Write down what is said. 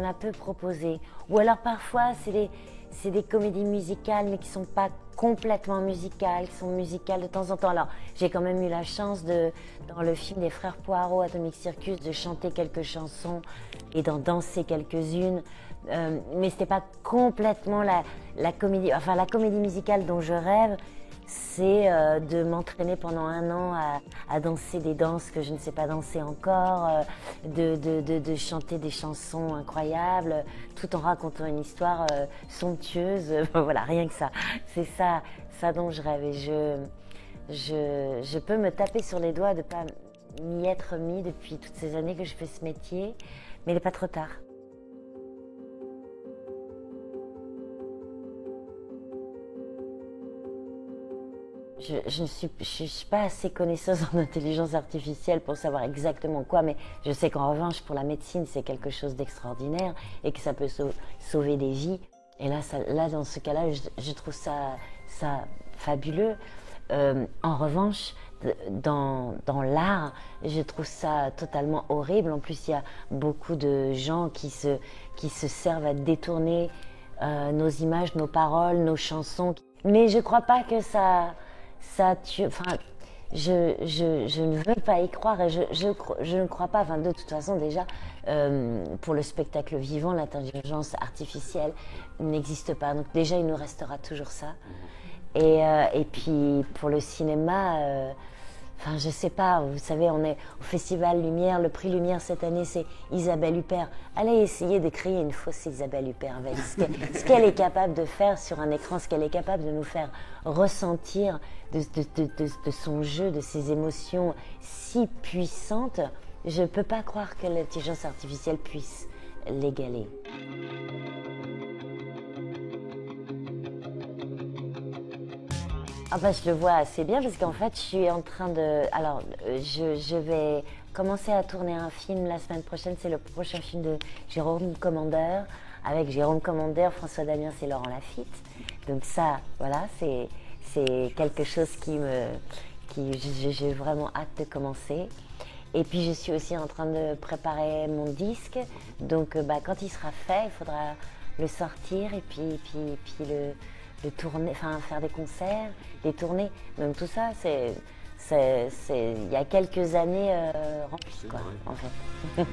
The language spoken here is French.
a peu proposé. Ou alors parfois, c'est des comédies musicales, mais qui ne sont pas complètement musicales, qui sont musicales de temps en temps. Alors, j'ai quand même eu la chance, dans le film des Frères Poirot, Atomic Circus, de chanter quelques chansons et d'en danser quelques-unes. Mais ce n'était pas complètement la comédie, enfin la comédie musicale dont je rêve, c'est de m'entraîner pendant 1 an à danser des danses que je ne sais pas danser encore, de chanter des chansons incroyables, tout en racontant une histoire somptueuse. Voilà, rien que ça. C'est ça dont je rêve. Et je peux me taper sur les doigts de ne pas m'y être mis depuis toutes ces années que je fais ce métier, mais il n'est pas trop tard. Je ne suis pas assez connaisseuse en intelligence artificielle pour savoir exactement quoi, mais je sais qu'en revanche, pour la médecine, c'est quelque chose d'extraordinaire et que ça peut sauver des vies. Et là dans ce cas-là, je trouve ça fabuleux. En revanche, dans l'art, je trouve ça totalement horrible. En plus, il y a beaucoup de gens qui se servent à détourner nos images, nos paroles, nos chansons. Mais je ne crois pas que ça tue. Enfin, je ne veux pas y croire et je ne crois pas. Enfin, de toute façon, déjà, pour le spectacle vivant, l'intelligence artificielle n'existe pas. Donc déjà, il nous restera toujours ça. Et puis pour le cinéma, enfin je sais pas, vous savez, on est au Festival Lumière, le prix Lumière cette année c'est Isabelle Huppert. Allez essayer de créer une fausse Isabelle Huppert avec ce qu'elle est capable de faire sur un écran, ce qu'elle est capable de nous faire ressentir de son jeu, de ses émotions si puissantes. Je ne peux pas croire que l'intelligence artificielle puisse l'égaler. Ah bah, je le vois assez bien parce qu'en fait je suis en train de... Alors je vais commencer à tourner un film la semaine prochaine, c'est le prochain film de Jérôme Commandeur, avec Jérôme Commandeur, François Damiens et Laurent Lafitte. Donc ça, voilà, c'est quelque chose j'ai vraiment hâte de commencer. Et puis je suis aussi en train de préparer mon disque, donc quand il sera fait, il faudra le sortir et puis le tourner, enfin faire des concerts, des tournées, même tout ça, c'est il y a quelques années rempli quoi, en fait.